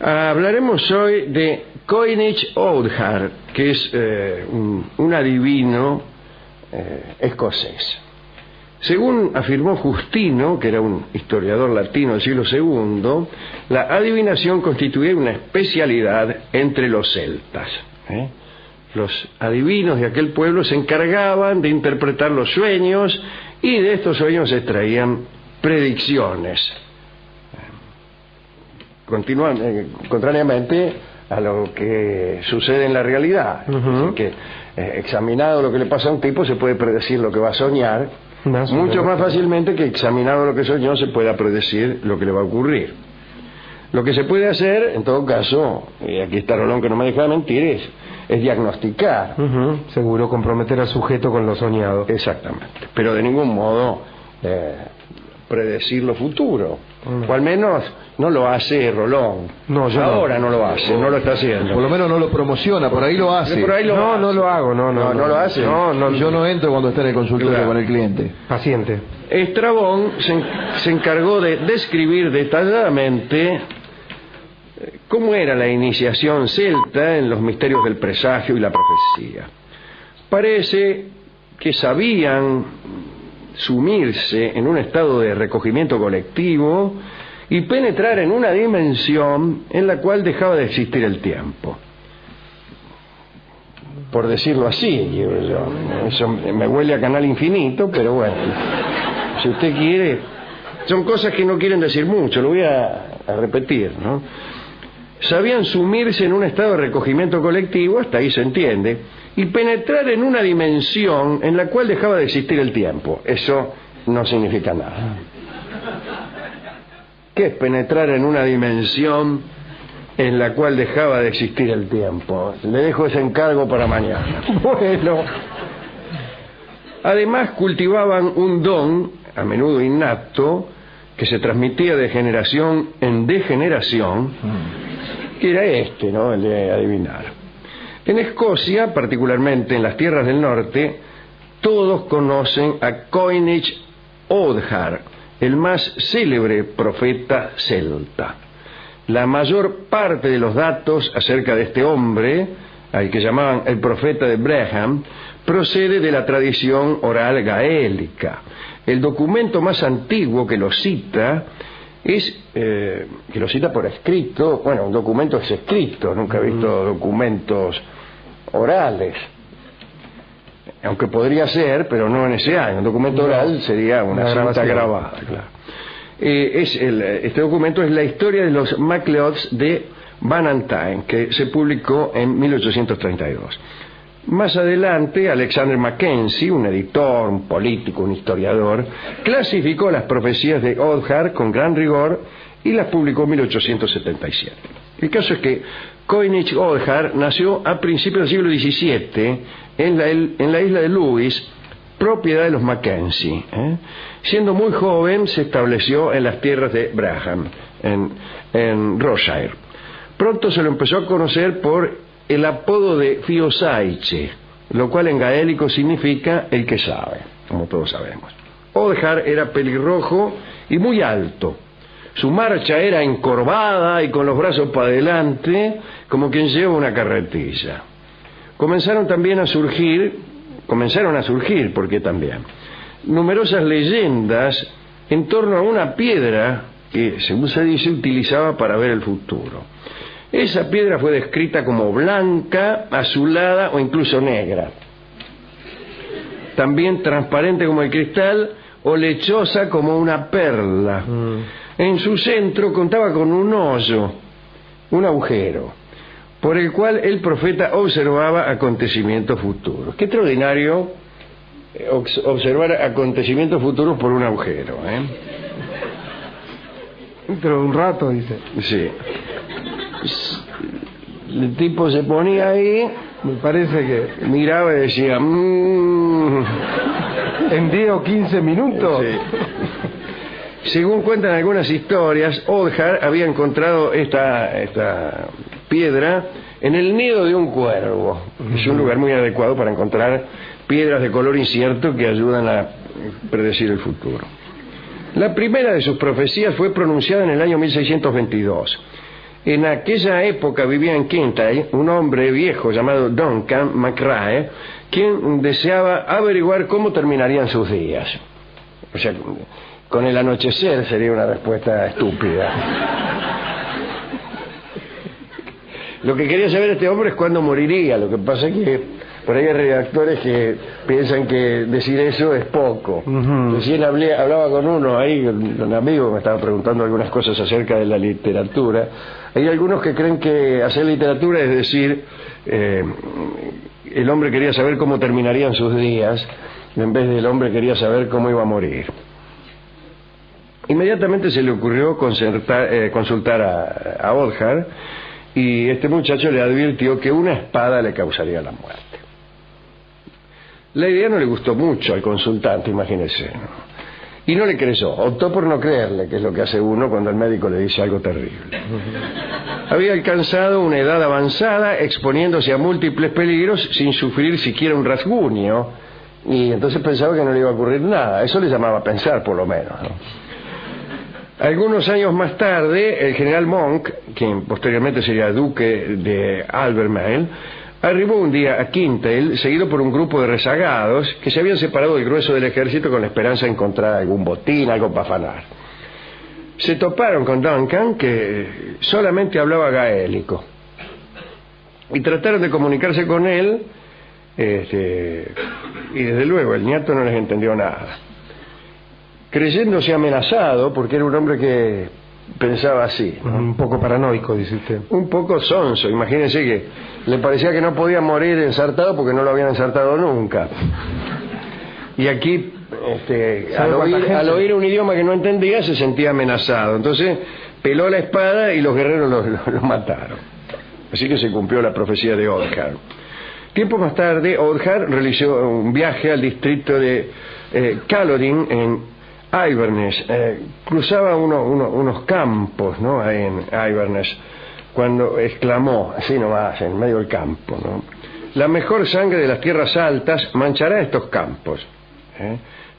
Hablaremos hoy de Coinage-Oudgar, que es un adivino escocés. Según afirmó Justino, que era un historiador latino del siglo II, la adivinación constituía una especialidad entre los celtas. Los adivinos de aquel pueblo se encargaban de interpretar los sueños y de estos sueños se extraían predicciones. Contrariamente a lo que sucede en la realidad. Así que, examinado lo que le pasa a un tipo, se puede predecir lo que va a soñar mucho más fácilmente que examinado lo que soñó se pueda predecir lo que le va a ocurrir. Lo que se puede hacer, en todo caso, y aquí está Rolón que no me deja de mentir, es diagnosticar. Seguro, comprometer al sujeto con lo soñado. Exactamente, pero de ningún modo predecir lo futuro. O al menos no lo hace Rolón. No, yo ahora no lo hace, no lo está haciendo. Por lo menos no lo promociona, por ahí lo hace. Por ahí lo hace. No lo hago, no lo hace. No, yo no entro cuando está en el consultorio Claro. con el cliente. Paciente. Estrabón se encargó de describir detalladamente cómo era la iniciación celta en los misterios del presagio y la profecía. Parece que sabían sumirse en un estado de recogimiento colectivo y penetrar en una dimensión en la cual dejaba de existir el tiempo. Por decirlo así, eso me huele a Canal Infinito, pero bueno, si usted quiere, son cosas que no quieren decir mucho, lo voy a repetir, ¿no? Sabían sumirse en un estado de recogimiento colectivo, hasta ahí se entiende, y penetrar en una dimensión en la cual dejaba de existir el tiempo. Eso no significa nada. ¿Qué es penetrar en una dimensión en la cual dejaba de existir el tiempo? Le dejo ese encargo para mañana. Bueno, además cultivaban un don, a menudo innato, que se transmitía de generación en degeneración, que era ¿no? El de adivinar. En Escocia, particularmente en las tierras del norte, todos conocen a Coinage-Oudgar, el más célebre profeta celta. La mayor parte de los datos acerca de este hombre, al que llamaban el profeta de Breham, procede de la tradición oral gaélica. El documento más antiguo que lo cita que lo cita por escrito. Bueno, un documento es escrito, nunca he visto documentos orales, aunque podría ser, pero no en ese año. Un documento oral sería una cinta grabada, claro. Este documento es la historia de los MacLeods de Bannatyne, que se publicó en 1832. Más adelante, Alexander Mackenzie, un editor, un político, un historiador, clasificó las profecías de Oudgar con gran rigor y las publicó en 1877. El caso es que Coinage-Oudgar nació a principios del siglo XVII en la isla de Lewis, propiedad de los Mackenzie. Siendo muy joven, se estableció en las tierras de Braham, en Rossshire. Pronto se lo empezó a conocer por el apodo de Fiosaiche, lo cual en gaélico significa el que sabe, como todos sabemos. Oudgar era pelirrojo y muy alto. Su marcha era encorvada y con los brazos para adelante, como quien lleva una carretilla. Comenzaron a surgir, porque también, numerosas leyendas en torno a una piedra que, según se dice, utilizaba para ver el futuro. Esa piedra fue descrita como blanca, azulada o incluso negra. También transparente como el cristal o lechosa como una perla. En su centro contaba con un hoyo, un agujero, por el cual el profeta observaba acontecimientos futuros. Qué extraordinario observar acontecimientos futuros por un agujero, Dentro de un rato, dice. Sí. El tipo se ponía ahí, Me parece que miraba y decía, en 10 o 15 minutos. Sí. Según cuentan algunas historias, Oudgar había encontrado esta piedra en el nido de un cuervo. Es un lugar muy adecuado para encontrar piedras de color incierto que ayudan a predecir el futuro. La primera de sus profecías fue pronunciada en el año 1622. En aquella época vivía en Kintyre un hombre viejo llamado Duncan McRae, quien deseaba averiguar cómo terminarían sus días. O sea, con el anochecer sería una respuesta estúpida. Lo que quería saber este hombre es cuándo moriría. Lo que pasa es que por ahí hay redactores que piensan que decir eso es poco. Recién hablaba con uno ahí, un amigo me estaba preguntando algunas cosas acerca de la literatura. Hay algunos que creen que hacer literatura es decir, el hombre quería saber cómo terminarían sus días, en vez del hombre quería saber cómo iba a morir. Inmediatamente se le ocurrió consultar a Othar, y este muchacho le advirtió que una espada le causaría la muerte. La idea no le gustó mucho al consultante, imagínese, ¿no? Y no le creyó, optó por no creerle, que es lo que hace uno cuando el médico le dice algo terrible. Había alcanzado una edad avanzada, exponiéndose a múltiples peligros sin sufrir siquiera un rasguño, y entonces pensaba que no le iba a ocurrir nada. Eso le llamaba pensar, por lo menos, ¿no? Algunos años más tarde, el general Monk, quien posteriormente sería duque de Albemarle, arribó un día a Kintyre, seguido por un grupo de rezagados que se habían separado del grueso del ejército con la esperanza de encontrar algún botín, algo para afanar. Se toparon con Duncan, que solamente hablaba gaélico, y trataron de comunicarse con él, y desde luego el niato no les entendió nada. Creyéndose amenazado, porque era un hombre que pensaba así, ¿no? Un poco paranoico, dice usted. Un poco sonso. Imagínense que le parecía que no podía morir ensartado porque no lo habían ensartado nunca. Y aquí, al oír un idioma que no entendía, se sentía amenazado. Entonces peló la espada y los guerreros lo mataron. Así que se cumplió la profecía de Othar. Tiempo más tarde, Othar realizó un viaje al distrito de Culloden en Inverness. Cruzaba unos campos, ¿no?, ahí en Inverness, cuando exclamó, así nomás, en medio del campo, ¿no: la mejor sangre de las tierras altas manchará estos campos.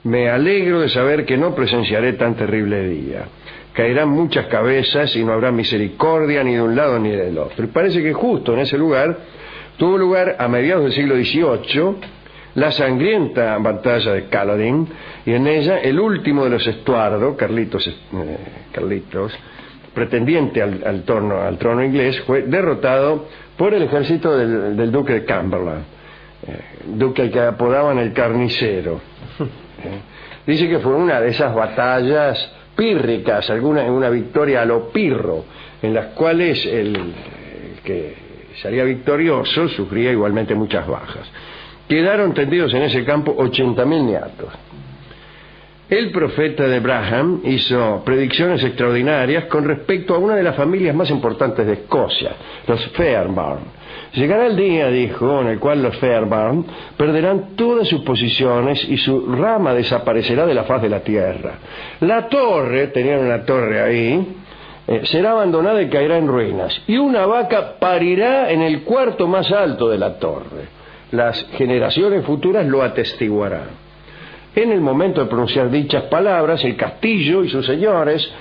Me alegro de saber que no presenciaré tan terrible día. Caerán muchas cabezas y no habrá misericordia ni de un lado ni del otro. Y parece que justo en ese lugar tuvo lugar, a mediados del siglo XVIII, la sangrienta batalla de Culloden, y en ella el último de los Estuardo, Carlitos, pretendiente al trono inglés, fue derrotado por el ejército del duque de Cumberland, duque al que apodaban el carnicero. Dice que fue una de esas batallas pírricas, una victoria a lo pirro, en las cuales el que salía victorioso sufría igualmente muchas bajas. Quedaron tendidos en ese campo 80.000 niatos. El profeta de Braham hizo predicciones extraordinarias con respecto a una de las familias más importantes de Escocia, los Fairbairn. Llegará el día, dijo, en el cual los Fairbairn perderán todas sus posiciones y su rama desaparecerá de la faz de la tierra. La torre, tenían una torre ahí, será abandonada y caerá en ruinas, y una vaca parirá en el cuarto más alto de la torre. Las generaciones futuras lo atestiguarán. En el momento de pronunciar dichas palabras, el castillo y sus señores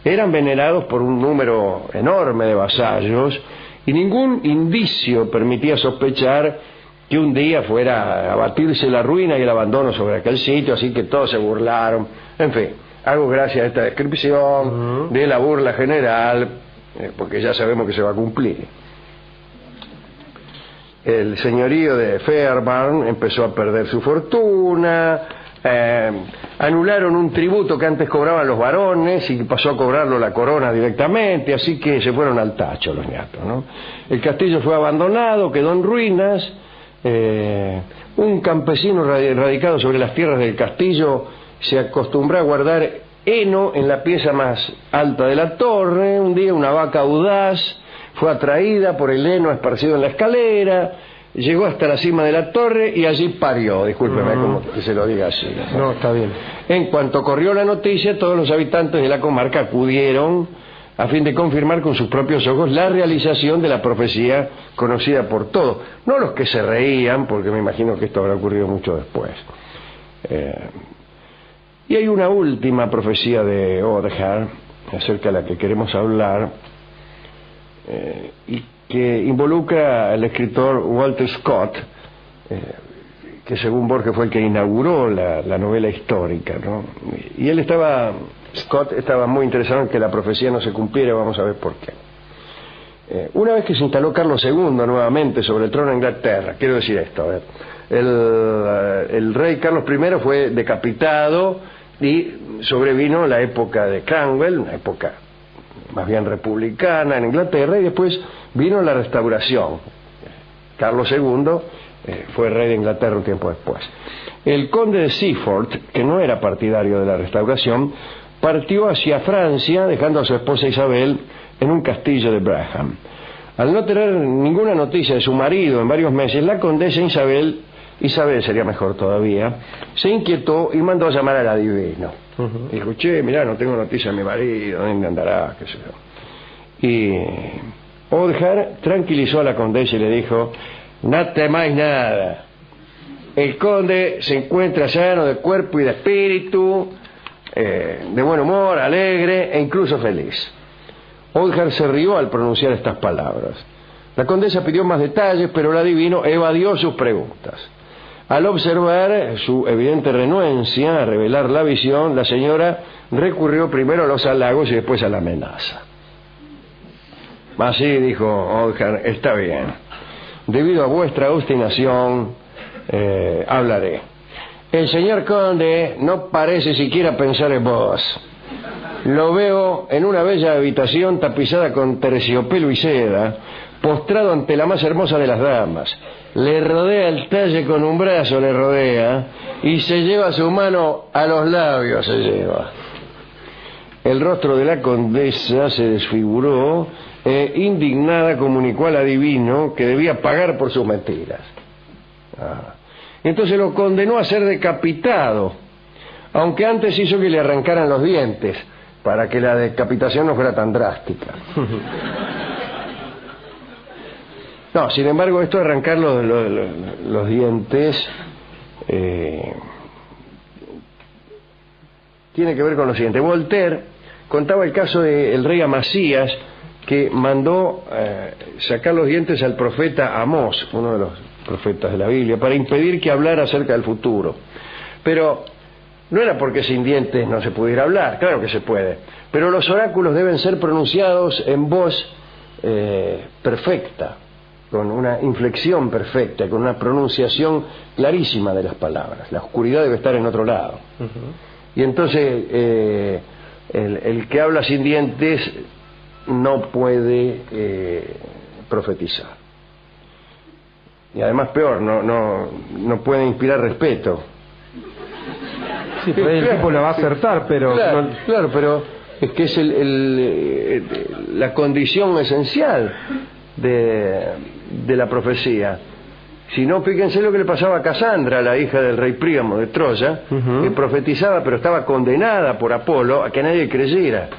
eran venerados por un número enorme de vasallos, y ningún indicio permitía sospechar que un día fuera a batirse la ruina y el abandono sobre aquel sitio, así que todos se burlaron. En fin, hago gracias a esta descripción de la burla general, porque ya sabemos que se va a cumplir. El señorío de Fairbairn empezó a perder su fortuna, anularon un tributo que antes cobraban los varones y pasó a cobrarlo la corona directamente, así que se fueron al tacho los niatos, ¿no? El castillo fue abandonado, quedó en ruinas. Un campesino radicado sobre las tierras del castillo se acostumbró a guardar heno en la pieza más alta de la torre. Un día una vaca audaz fue atraída por el heno esparcido en la escalera, llegó hasta la cima de la torre y allí parió. Discúlpeme como que se lo diga así. No, está bien. En cuanto corrió la noticia, todos los habitantes de la comarca acudieron a fin de confirmar con sus propios ojos la realización de la profecía conocida por todos. No los que se reían, porque me imagino que esto habrá ocurrido mucho después. Y hay una última profecía de Othar, acerca de la que queremos hablar, y que involucra al escritor Walter Scott, que según Borges fue el que inauguró la novela histórica, ¿no? Y Scott estaba muy interesado en que la profecía no se cumpliera. Vamos a ver por qué. Una vez que se instaló Carlos II nuevamente sobre el trono de Inglaterra, quiero decir esto, el rey Carlos I fue decapitado y sobrevino la época de Cromwell, una época más bien republicana en Inglaterra, y después vino la restauración. Carlos II fue rey de Inglaterra un tiempo después. El conde de Seaford, que no era partidario de la restauración, partió hacia Francia dejando a su esposa Isabel en un castillo de Braham. Al no tener ninguna noticia de su marido en varios meses, la condesa Isabel sería mejor todavía, se inquietó y mandó a llamar al adivino. Dijo, che, mirá, no tengo noticia de mi marido, ¿dónde andará? Qué sé yo. Y Oldham tranquilizó a la condesa y le dijo, no temáis nada, el conde se encuentra sano de cuerpo y de espíritu, de buen humor, alegre e incluso feliz. Oldham se rió al pronunciar estas palabras. La condesa pidió más detalles, pero el adivino evadió sus preguntas. Al observar su evidente renuencia a revelar la visión, la señora recurrió primero a los halagos y después a la amenaza. Así dijo Oldham, está bien. Debido a vuestra obstinación, hablaré. El señor conde no parece siquiera pensar en vos. Lo veo en una bella habitación tapizada con terciopelo y seda, postrado ante la más hermosa de las damas. Le rodea el talle con un brazo, le rodea, y se lleva su mano a los labios, se lleva. El rostro de la condesa se desfiguró e indignada comunicó al adivino que debía pagar por sus mentiras. Entonces lo condenó a ser decapitado, aunque antes hizo que le arrancaran los dientes, para que la decapitación no fuera tan drástica. No, sin embargo, esto de arrancar los dientes tiene que ver con lo siguiente. Voltaire contaba el caso del rey Amasías, que mandó sacar los dientes al profeta Amós, uno de los profetas de la Biblia, para impedir que hablara acerca del futuro. Pero no era porque sin dientes no se pudiera hablar, claro que se puede, pero los oráculos deben ser pronunciados en voz perfecta, con una inflexión perfecta, con una pronunciación clarísima de las palabras. La oscuridad debe estar en otro lado. Y entonces el que habla sin dientes no puede profetizar. Y además peor, no puede inspirar respeto. Sí, pero el tipo la va a acertar, pero... Claro, pero es que es la condición esencial de la profecía. Si no, fíjense lo que le pasaba a Casandra, la hija del rey Príamo de Troya, que profetizaba, pero estaba condenada por Apolo a que nadie creyera.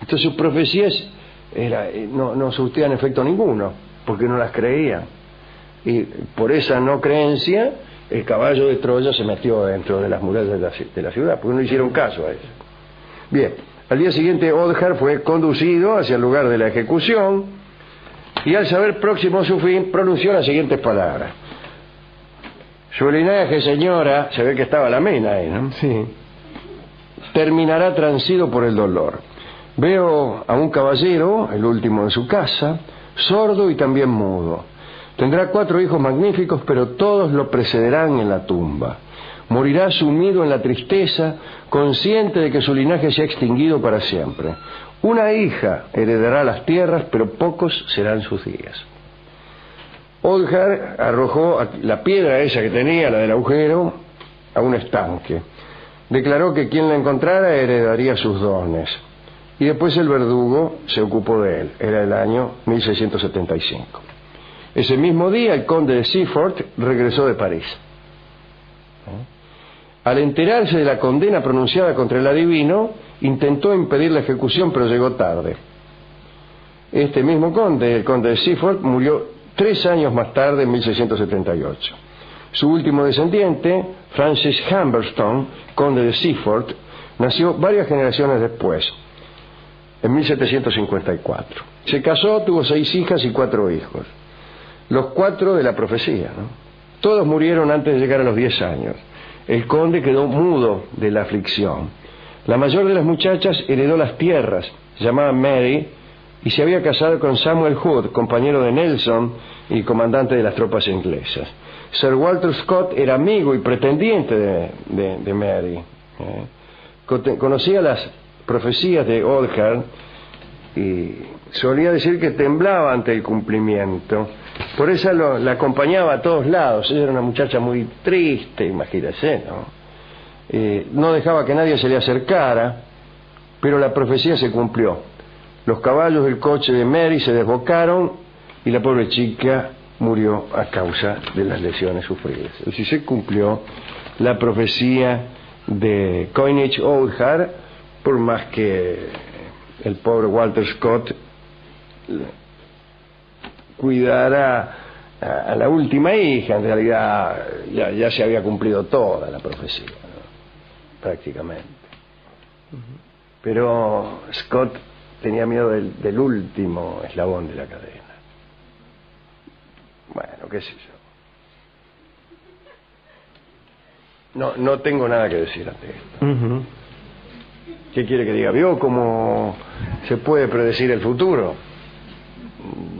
Entonces sus profecías no surtían efecto ninguno, porque no las creían. Y por esa no creencia, el caballo de Troya se metió dentro de las murallas de la ciudad, porque no hicieron caso a eso. Bien, al día siguiente Oldham fue conducido hacia el lugar de la ejecución, y al saber próximo a su fin, pronunció las siguientes palabras. Su linaje, señora, se ve que estaba la mena ahí, ¿no? Sí. Terminará transido por el dolor. Veo a un caballero, el último de su casa, sordo y también mudo. Tendrá 4 hijos magníficos, pero todos lo precederán en la tumba. Morirá sumido en la tristeza, consciente de que su linaje se ha extinguido para siempre. Una hija heredará las tierras, pero pocos serán sus días. Oldham arrojó la piedra esa que tenía, la del agujero, a un estanque. Declaró que quien la encontrara heredaría sus dones. Y después el verdugo se ocupó de él. Era el año 1675. Ese mismo día el conde de Seaford regresó de París. Al enterarse de la condena pronunciada contra el adivino, intentó impedir la ejecución, pero llegó tarde. Este mismo conde, el conde de Seaford, murió 3 años más tarde, en 1678. Su último descendiente, Francis Humberstone, conde de Seaford, nació varias generaciones después, en 1754. Se casó, tuvo 6 hijas y 4 hijos. Los 4 de la profecía, ¿no? Todos murieron antes de llegar a los 10 años. El conde quedó mudo de la aflicción. La mayor de las muchachas heredó las tierras, se llamaba Mary, y se había casado con Samuel Hood, compañero de Nelson y comandante de las tropas inglesas. Sir Walter Scott era amigo y pretendiente de Mary. Conocía las profecías de Oldham y solía decir que temblaba ante el cumplimiento. Por eso la acompañaba a todos lados. Ella era una muchacha muy triste, imagínese, ¿no? No dejaba que nadie se le acercara, pero la profecía se cumplió. Los caballos del coche de Mary se desbocaron y la pobre chica murió a causa de las lesiones sufridas. Es decir, se cumplió la profecía de Coinage Oldham, por más que el pobre Walter Scott cuidara a la última hija. En realidad ya se había cumplido toda la profecía, ¿no? Prácticamente. Pero Scott tenía miedo del último eslabón de la cadena. Bueno, qué sé yo. No tengo nada que decir ante esto. ¿Qué quiere que diga? ¿Vio cómo se puede predecir el futuro?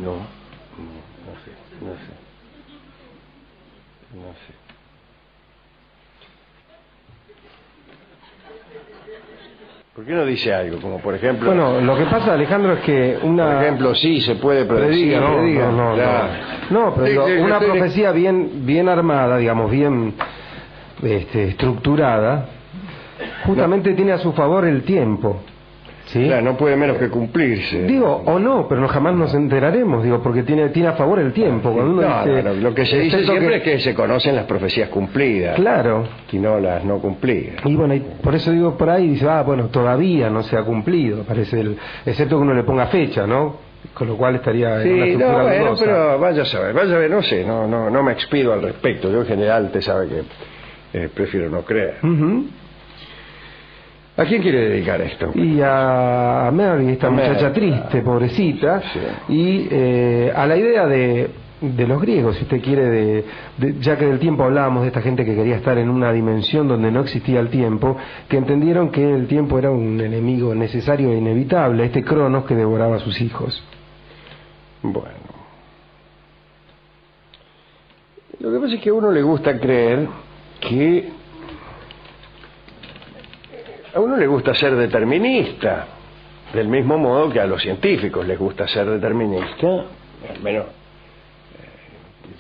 No sé. ¿Por qué no dice algo? Como por ejemplo... Bueno, lo que pasa, Alejandro, es que una... Por ejemplo, sí, se puede predecir. No, pero una profecía bien armada, digamos, bien estructurada, justamente tiene a su favor el tiempo. ¿Sí? Claro, no puede menos que cumplirse. Digo, o no, pero jamás nos enteraremos, digo, porque tiene a favor el tiempo. Cuando uno dice, lo que se dice siempre es que se conocen las profecías cumplidas. Claro. Y no las no cumplidas. Y bueno, por eso digo, por ahí dice, bueno, todavía no se ha cumplido, parece, excepto que uno le ponga fecha, ¿no? Con lo cual estaría en una estructura dudosa. Pero vaya a ver, no sé, no me expido al respecto. Yo en general, te sabe que prefiero no creer. ¿A quién quiere dedicar esto? Y a Mary, esta muchacha triste, pobrecita, sí. Y a la idea de los griegos, si usted quiere, ya que del tiempo hablábamos, de esta gente que quería estar en una dimensión donde no existía el tiempo, que entendieron que el tiempo era un enemigo necesario e inevitable, este Cronos que devoraba a sus hijos. Bueno, lo que pasa es que a uno le gusta creer que a uno le gusta ser determinista, del mismo modo que a los científicos les gusta ser determinista, al menos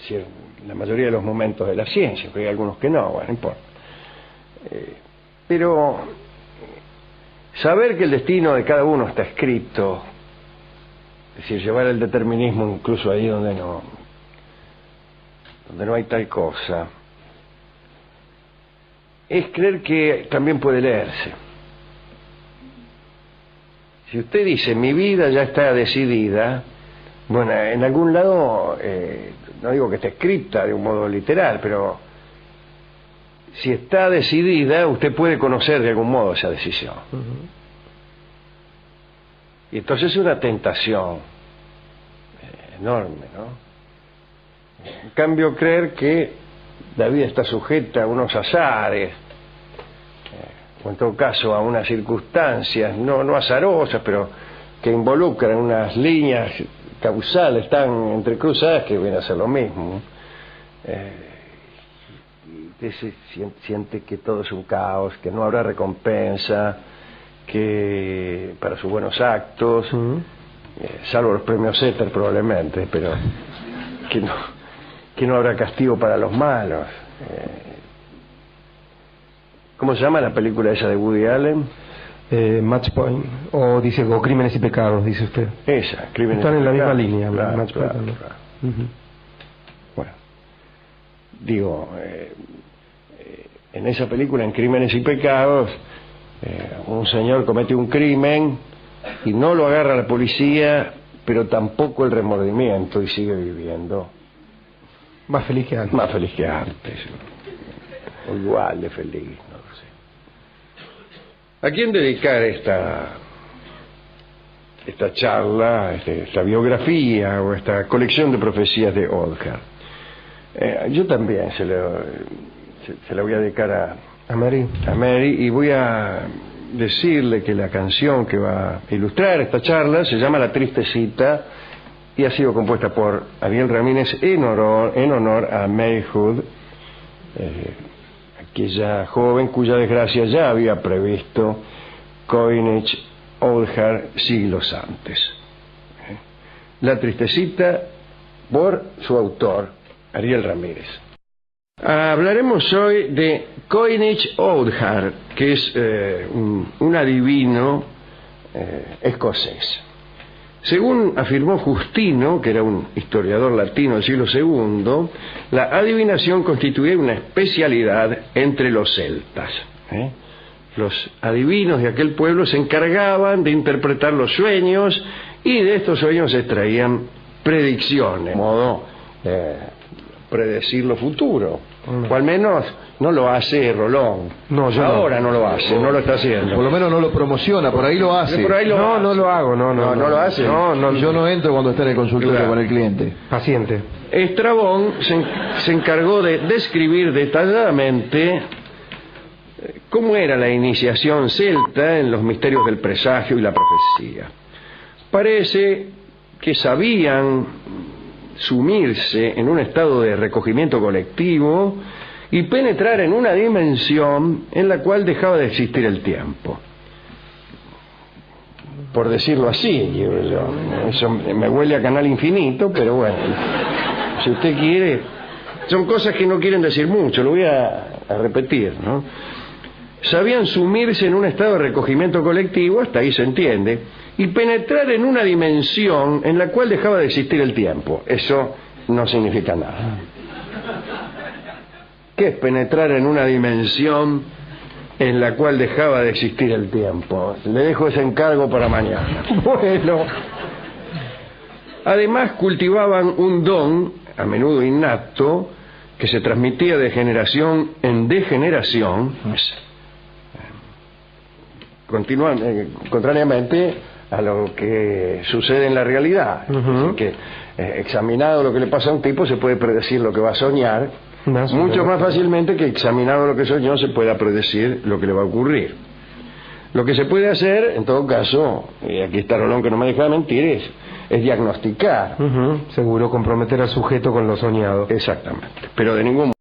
en la mayoría de los momentos de la ciencia, porque hay algunos que no, bueno, no importa. Pero saber que el destino de cada uno está escrito, es decir, llevar el determinismo incluso ahí donde no hay tal cosa, es creer que también puede leerse. Si usted dice, mi vida ya está decidida, bueno, en algún lado, no digo que esté escrita de un modo literal, pero si está decidida, usted puede conocer de algún modo esa decisión. Y entonces es una tentación enorme, ¿no? En cambio, creer que la vida está sujeta a unos azares, o en todo caso a unas circunstancias no azarosas, pero que involucran unas líneas causales tan entrecruzadas que viene a ser lo mismo. Usted se siente que todo es un caos, que no habrá recompensa, que para sus buenos actos, salvo los premios Éter probablemente, pero que no habrá castigo para los malos. ¿Cómo se llama la película esa de Woody Allen? Match Point, o Crímenes y Pecados, dice usted. Esa, Crímenes Están en la misma línea. Claro, Match claro, Point, claro. Bueno, digo, en esa película, en Crímenes y Pecados, un señor comete un crimen y no lo agarra la policía, pero tampoco el remordimiento, y sigue viviendo. Más feliz que antes. Más feliz que antes. O igual de feliz, no lo sé. ¿A quién dedicar esta charla, esta biografía o esta colección de profecías de Oldhart. Yo también se la voy a dedicar A Mary. a Mary, y voy a decirle que la canción que va a ilustrar esta charla se llama La Triste Cita y ha sido compuesta por Ariel Ramírez en honor a Mary Hood, aquella joven cuya desgracia ya había previsto Coinage Oldhart siglos antes. La Triste Cita por su autor, Ariel Ramírez. Hablaremos hoy de Coinage Oldhart, que es un adivino escocés. Según afirmó Justino, que era un historiador latino del siglo II, la adivinación constituía una especialidad entre los celtas. Los adivinos de aquel pueblo se encargaban de interpretar los sueños y de estos sueños se extraían predicciones, de modo predecir lo futuro. O al menos no lo hace Rolón. No, yo ahora no lo hace, no lo está haciendo. Por lo menos no lo promociona, por ahí lo hace. Por ahí No lo hago, no lo hace. No, Yo no entro cuando está en el consultorio Claro. con el cliente. Paciente. Estrabón se encargó de describir detalladamente cómo era la iniciación celta en los misterios del presagio y la profecía. Parece que sabían sumirse en un estado de recogimiento colectivo y penetrar en una dimensión en la cual dejaba de existir el tiempo. Por decirlo así, eso me huele a Canal Infinito, pero bueno, si usted quiere, son cosas que no quieren decir mucho, lo voy a repetir, ¿no? Sabían sumirse en un estado de recogimiento colectivo, hasta ahí se entiende, y penetrar en una dimensión en la cual dejaba de existir el tiempo. Eso no significa nada. ¿Qué es penetrar en una dimensión en la cual dejaba de existir el tiempo? Le dejo ese encargo para mañana. Bueno, además cultivaban un don, a menudo innato, que se transmitía de generación en degeneración, contrariamente a lo que sucede en la realidad. Así que, examinado lo que le pasa a un tipo, se puede predecir lo que va a soñar mucho más fácilmente que examinado lo que soñó se pueda predecir lo que le va a ocurrir. Lo que se puede hacer, en todo caso, y aquí está Rolón que no me deja de mentir, es diagnosticar. Seguro, comprometer al sujeto con lo soñado. Exactamente, pero de ningún